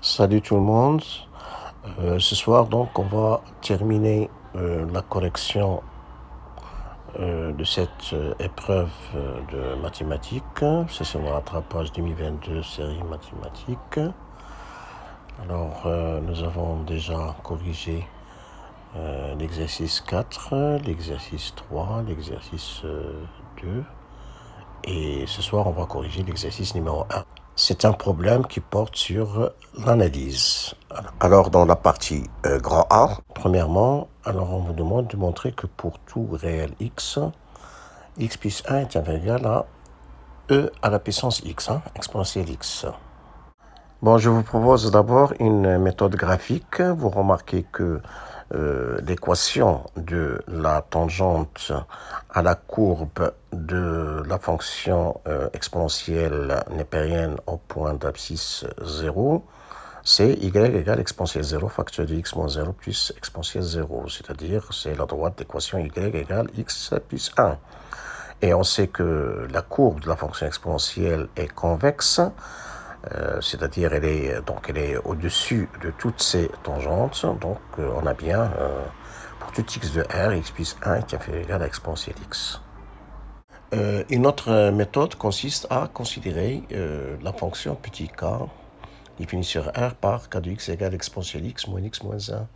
Salut tout le monde. Ce soir, donc, on va terminer la correction de cette épreuve de mathématiques. C'est le rattrapage 2022 série mathématiques. Alors, nous avons déjà corrigé l'exercice 4, l'exercice 3, l'exercice 2. Et ce soir, on va corriger l'exercice numéro 1. C'est un problème qui porte sur l'analyse. Alors, dans la partie grand A, premièrement, alors on vous demande de montrer que pour tout réel x, x plus 1 est égal à e à la puissance x, exponentielle x. Bon, je vous propose d'abord une méthode graphique. Vous remarquez que l'équation de la tangente à la courbe de la fonction exponentielle népérienne au point d'abscisse 0, c'est y égale exponentielle 0 facteur de x moins 0 plus exponentielle 0, c'est-à-dire c'est la droite d'équation y égale x plus 1. Et on sait que la courbe de la fonction exponentielle est convexe, c'est-à-dire elle est au-dessus de toutes ces tangentes, donc on a bien pour tout x de r, x plus 1 est égal à exponentielle x. Une autre méthode consiste à considérer la fonction petit k définie sur r par k de x égale exponentielle x moins 1.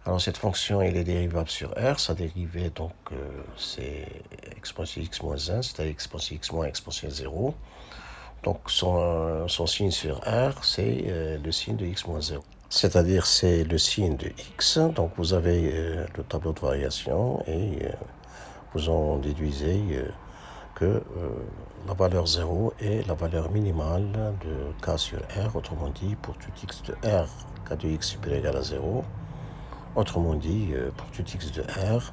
Alors cette fonction elle est dérivable sur r, sa dérivée donc c'est exponentielle x moins 1, c'est-à-dire exponentielle x moins exponentielle 0. Donc son signe sur R, c'est le signe de x moins 0. C'est-à-dire c'est le signe de x. Donc vous avez le tableau de variation et vous en déduisez que la valeur 0 est la valeur minimale de k sur R. Autrement dit, pour tout x de R, k de x supérieur égal à 0. Autrement dit, pour tout x de R,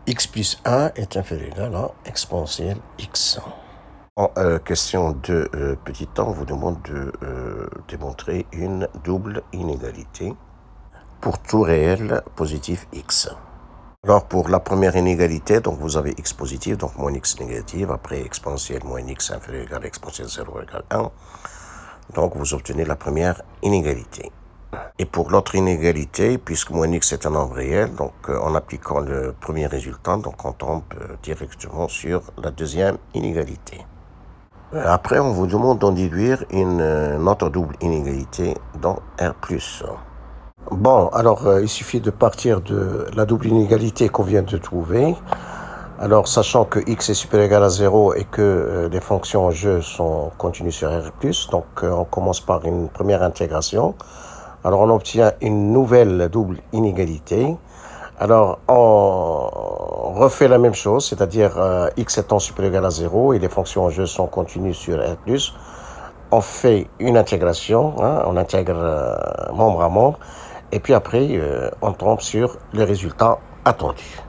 x plus 1 est inférieur ou égal à exponentielle x. En question de petit temps, on vous demande de démontrer une double inégalité pour tout réel positif x. Alors pour la première inégalité, donc vous avez x positif, donc moins x négatif, après exponentielle moins x inférieur égal à exponentielle 0 égale 1. Donc vous obtenez la première inégalité. Et pour l'autre inégalité, puisque moins x est un nombre réel, donc en appliquant le premier résultat, donc on tombe directement sur la deuxième inégalité. Après, on vous demande d'en déduire une autre double inégalité dans R+. Bon, alors il suffit de partir de la double inégalité qu'on vient de trouver. Alors, sachant que x est supérieur ou égal à 0 et que les fonctions en jeu sont continues sur R+, donc on commence par une première intégration. Alors, on obtient une nouvelle double inégalité. Alors, on refait la même chose, c'est-à-dire x étant supérieur ou égal à 0 et les fonctions en jeu sont continues sur R+. On fait une intégration, on intègre membre à membre, et puis après, on tombe sur le résultat attendu.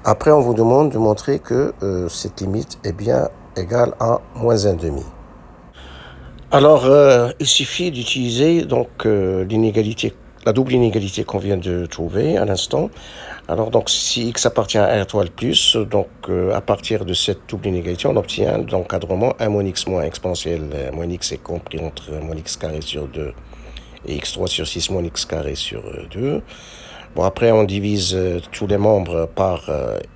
Après, on vous demande de montrer que cette limite est bien égale à moins 1,5. Alors, il suffit d'utiliser donc l'inégalité, la double inégalité qu'on vient de trouver à l'instant. Alors, donc, si x appartient à R étoile plus, donc à partir de cette double inégalité, on obtient l'encadrement 1 moins x moins exponentielle moins x est compris entre moins x carré sur 2 et x3 sur 6 moins x carré sur 2. Bon, après, on divise tous les membres par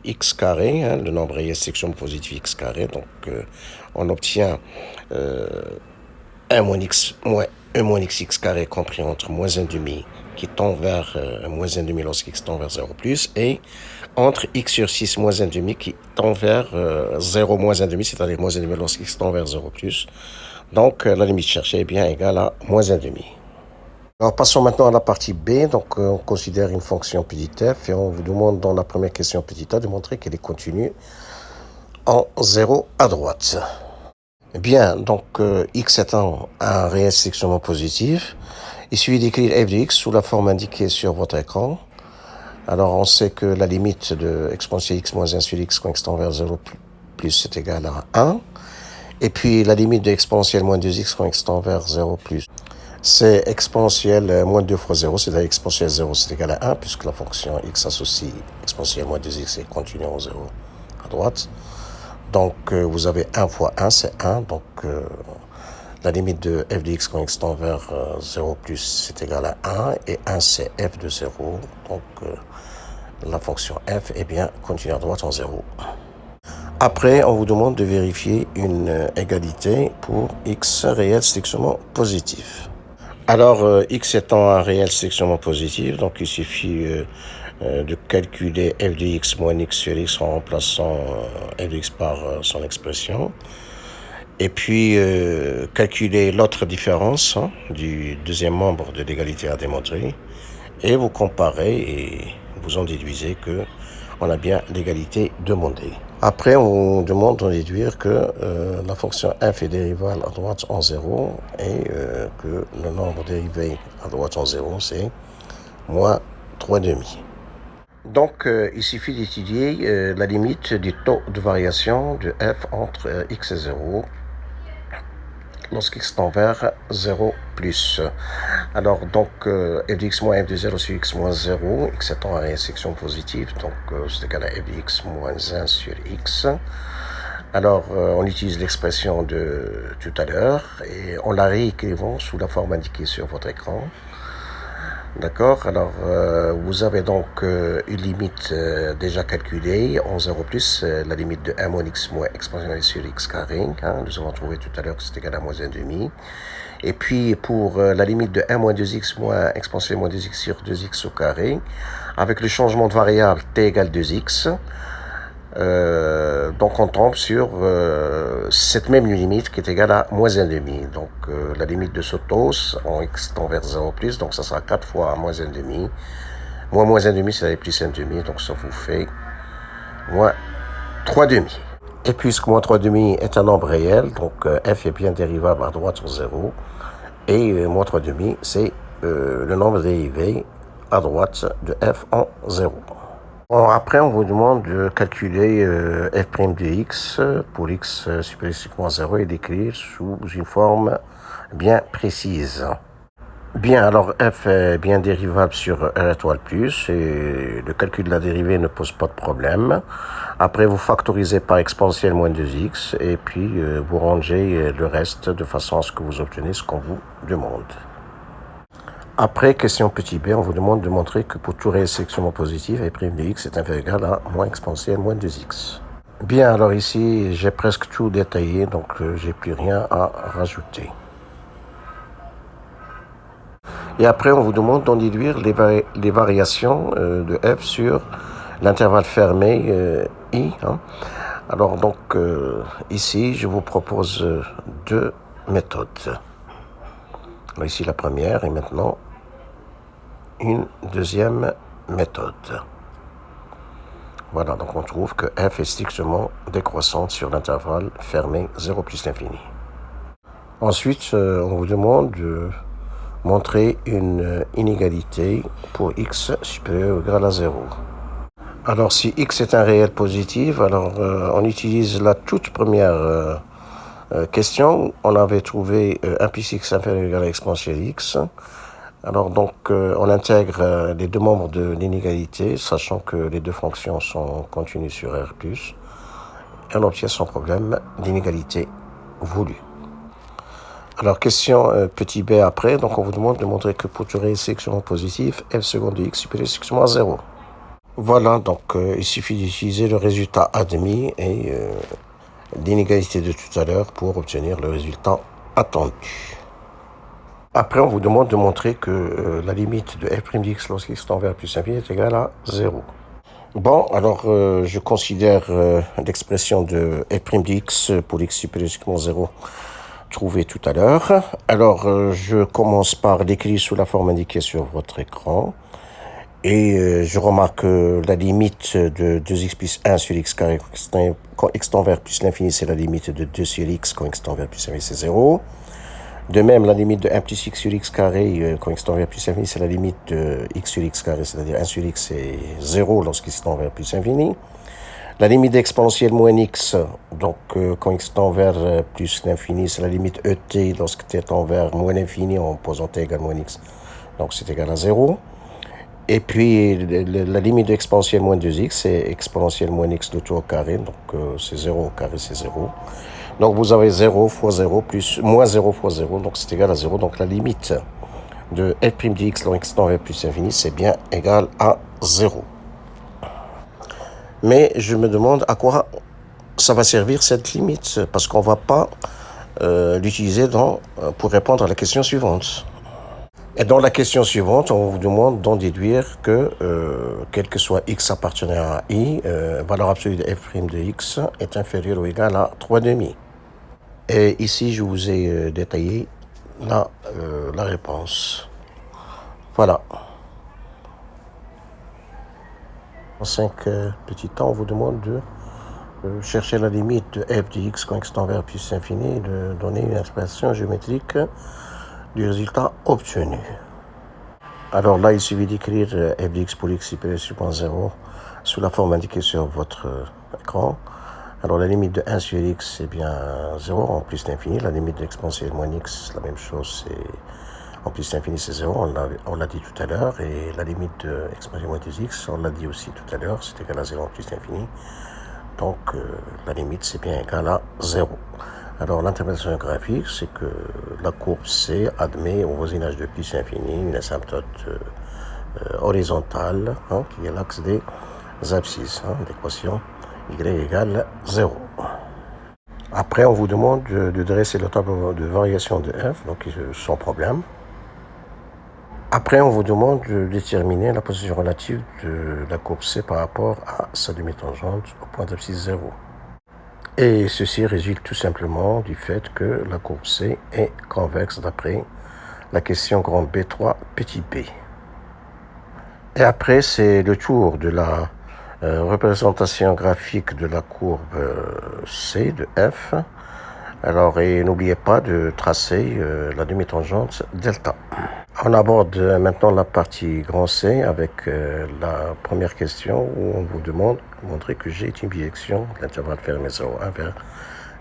x carré, le nombre réel section positive x carré. Donc, on obtient 1 moins x carré compris entre moins 1,5 qui tend vers moins 1,5 lorsqu'x tend vers 0 plus, et entre x sur 6 moins 1,5 qui tend vers 0 moins 1,5, c'est-à-dire moins 1,5 lorsqu'x tend vers 0 plus. Donc, la limite cherchée est bien égale à moins 1,5. Alors, passons maintenant à la partie B. Donc, on considère une fonction petit f et on vous demande dans la première question petit a de montrer qu'elle est continue en 0 à droite. Bien, donc x étant un réel strictement positif, il suffit d'écrire f de x sous la forme indiquée sur votre écran. Alors, on sait que la limite de exponentielle x moins 1 sur x quand x tend vers 0 plus est égale à 1. Et puis, la limite de exponentielle moins 2x quand x tend vers 0 plus, c'est exponentielle moins 2 fois 0, c'est-à-dire exponentielle 0 c'est égal à 1, puisque la fonction x associe exponentielle moins 2x est continue en 0 à droite. Donc, vous avez 1 fois 1, c'est 1. Donc, la limite de f de x quand x tend vers 0 plus c'est égal à 1, et 1 c'est f de 0, donc la fonction f est bien continue à droite en 0. Après, on vous demande de vérifier une égalité pour x réel strictement positif. Alors, x étant un réel strictement positif, donc il suffit de calculer f de x moins x sur x en remplaçant f de x par son expression. Et puis, calculer l'autre différence du deuxième membre de l'égalité à démontrer. Et vous comparez et vous en déduisez que on a bien l'égalité demandée. Après, on demande de déduire que la fonction f est dérivable à droite en 0 et que le nombre dérivé à droite en 0, c'est moins 3 demi. Donc, il suffit d'étudier la limite du taux de variation de f entre x et 0 lorsqu'x tend vers 0 plus. Alors, donc, f de x moins f de 0 sur x moins 0, x étant à section positive, donc c'est égal à f de x moins 1 sur x. Alors, on utilise l'expression de tout à l'heure et on la réécrivons sous la forme indiquée sur votre écran. D'accord. Alors, vous avez donc une limite déjà calculée en 0 plus, la limite de 1 moins x moins exponentielle sur x carré. Nous avons trouvé tout à l'heure que c'est égal à moins 1,5. Et puis, pour la limite de 1 moins 2x moins exponentielle moins 2x sur 2x au carré, avec le changement de variable t égale 2x, donc on tombe sur cette même limite qui est égale à moins 1,5. Donc la limite de ce taux en x tend vers 0 plus, donc ça sera 4 fois moins 1,5. Moins 1,5, c'est plus 1,5, donc ça vous fait moins 3 demi. Et puisque moins 3 demi est un nombre réel, donc f est bien dérivable à droite en 0, et moins 3 demi, c'est le nombre dérivé à droite de f en 0. Bon, après, on vous demande de calculer f' de x pour x supérieur à 0 et d'écrire sous une forme bien précise. Bien, alors f est bien dérivable sur r étoile plus et le calcul de la dérivée ne pose pas de problème. Après, vous factorisez par exponentielle moins 2x et puis vous rangez le reste de façon à ce que vous obtenez ce qu'on vous demande. Après, question petit b, on vous demande de montrer que pour tout réel strictement positif, f' de x est inférieur ou égal à moins exponentielle moins 2x. Bien, alors ici, j'ai presque tout détaillé, donc j'ai plus rien à rajouter. Et après, on vous demande d'en déduire les variations de f sur l'intervalle fermé i. Alors donc, ici, je vous propose deux méthodes. Alors, ici, la première, et maintenant, une deuxième méthode. Voilà, donc on trouve que f est strictement décroissante sur l'intervalle fermé 0 plus l'infini. Ensuite, on vous demande de montrer une inégalité pour x supérieur ou égal à 0. Alors, si x est un réel positif, alors on utilise la toute première question. On avait trouvé 1 plus x inférieur ou égal à exponentielle x. Alors donc, on intègre les deux membres de l'inégalité, sachant que les deux fonctions sont continues sur R+, et on obtient sans problème l'inégalité voulue. Alors, question petit b après, donc on vous demande de montrer que pour tout réel strictement positif, f seconde de x supérieur strictement à 0. Voilà, donc il suffit d'utiliser le résultat admis et l'inégalité de tout à l'heure pour obtenir le résultat attendu. Après, on vous demande de montrer que la limite de f' de x lorsqu'x tend vers plus infini est égale à 0. Bon, alors je considère l'expression de f' de x pour x supérieur à 0 trouvée tout à l'heure. Alors, je commence par l'écrire sous la forme indiquée sur votre écran. Et je remarque que la limite de 2x plus 1 sur x carré quand x tend vers plus l'infini, c'est la limite de 2 sur x quand x tend vers plus l'infini, c'est 0. De même, la limite de 1 plus x sur x carré, quand x tend vers plus infini, c'est la limite de x sur x carré, c'est-à-dire 1 sur x, c'est 0 lorsqu'x tend vers plus infini. La limite d'exponentielle moins x, donc quand x tend vers plus l'infini, c'est la limite et lorsque t tend vers moins l'infini en posant t égale moins x, donc c'est égal à 0. Et puis, la limite d'exponentielle moins 2x, c'est exponentielle moins x de tout au carré, donc c'est 0 au carré, c'est 0. Donc vous avez 0 fois 0 plus moins 0 fois 0, donc c'est égal à 0. Donc la limite de f' de x log x tend vers plus infini, c'est bien égal à 0. Mais je me demande à quoi ça va servir cette limite, parce qu'on ne va pas l'utiliser pour répondre à la question suivante. Et dans la question suivante, on vous demande d'en déduire que, quel que soit x appartenant à i, valeur absolue de f' de x est inférieure ou égale à 3,5. Et ici, je vous ai détaillé la réponse. Voilà. En 5 petits temps, on vous demande de chercher la limite de f de x quand x tend vers plus infini et de donner une expression géométrique du résultat obtenu. Alors là, il suffit d'écrire f de x pour x supérieur à 0 sous la forme indiquée sur votre écran. Alors la limite de 1 sur x, c'est bien 0 en plus d'infini. La limite de l'exponentielle moins x, la même chose, c'est en plus d'infini, c'est 0. On l'a dit tout à l'heure. Et la limite de exponentielle moins 2x, on l'a dit aussi tout à l'heure, c'est égal à 0 en plus d'infini. Donc la limite, c'est bien égal à 0. Alors l'interprétation graphique, c'est que la courbe C admet au voisinage de plus infini une asymptote horizontale, qui est l'axe des abscisses, l'équation y égale 0. Après, on vous demande de dresser le tableau de variation de f, donc sans problème. Après, on vous demande de déterminer la position relative de la courbe C par rapport à sa demi-tangente au point d'abscisse 0. Et ceci résulte tout simplement du fait que la courbe C est convexe d'après la question grand B3 petit b. Et après, c'est le tour de la représentation graphique de la courbe C de f. Alors, et n'oubliez pas de tracer la demi-tangente delta. On aborde maintenant la partie grand C avec la première question où on vous demande de montrer que G est une bijection de l'intervalle fermé 0,1 vers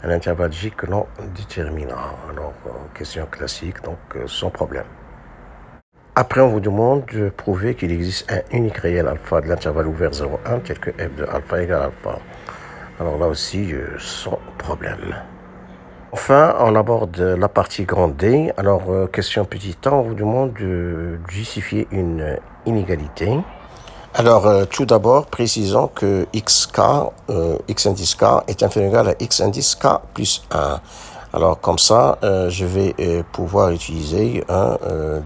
un intervalle J que l'on détermine. Alors, question classique, donc sans problème. Après, on vous demande de prouver qu'il existe un unique réel alpha de l'intervalle ouvert 0,1 tel que f de alpha égale alpha. Alors là aussi, sans problème. Enfin, on aborde la partie grande D. Alors, question petit a, on vous demande de justifier une inégalité. Alors, tout d'abord, précisons que xk, x indice k est inférieur ou égal à x indice k plus 1. Alors, comme ça, je vais pouvoir utiliser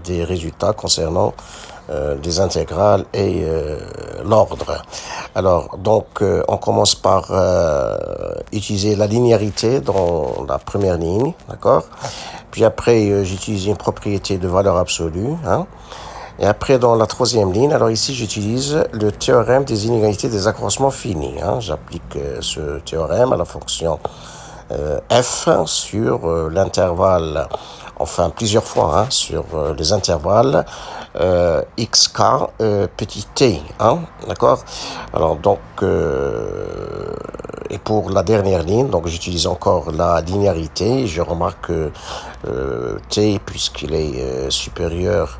des résultats concernant les intégrales et l'ordre. Alors, donc, on commence par utiliser la linéarité dans la première ligne, d'accord? Puis après, j'utilise une propriété de valeur absolue, Et après, dans la troisième ligne, alors ici, j'utilise le théorème des inégalités des accroissements finis. J'applique ce théorème à la fonction f sur l'intervalle, enfin plusieurs fois, sur les intervalles xk petit t, d'accord? Alors donc, et pour la dernière ligne, donc j'utilise encore la linéarité. Je remarque que t, puisqu'il est supérieur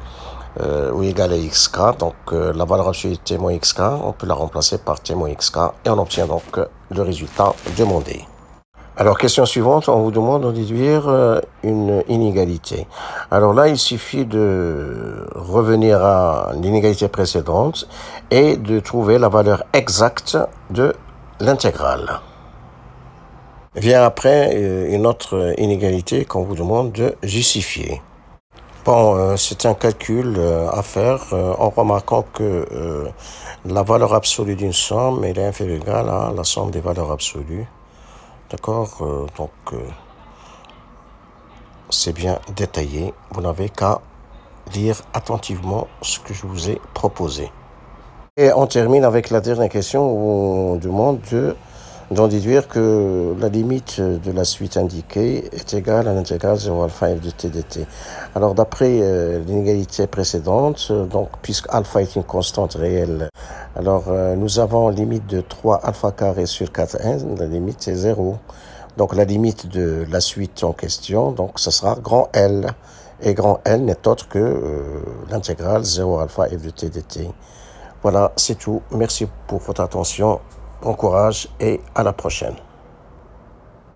ou égal à xk, donc la valeur absolue de t moins xk, on peut la remplacer par t moins xk et on obtient donc le résultat demandé. Alors, question suivante, on vous demande de déduire une inégalité. Alors là, il suffit de revenir à l'inégalité précédente et de trouver la valeur exacte de l'intégrale. Vient après une autre inégalité qu'on vous demande de justifier. Bon, c'est un calcul à faire en remarquant que la valeur absolue d'une somme est inférieure ou égale à la somme des valeurs absolues. D'accord, donc c'est bien détaillé. Vous n'avez qu'à lire attentivement ce que je vous ai proposé. Et on termine avec la dernière question où on demande d'en déduire que la limite de la suite indiquée est égale à l'intégrale 0 alpha f de t dt. Alors d'après l'inégalité précédente, donc puisque alpha est une constante réelle, alors nous avons limite de 3 alpha carré sur 4n, la limite c'est 0. Donc la limite de la suite en question, donc ça sera grand L. Et grand L n'est autre que l'intégrale 0 alpha f de t dt. Voilà, c'est tout. Merci pour votre attention. Bon courage et à la prochaine.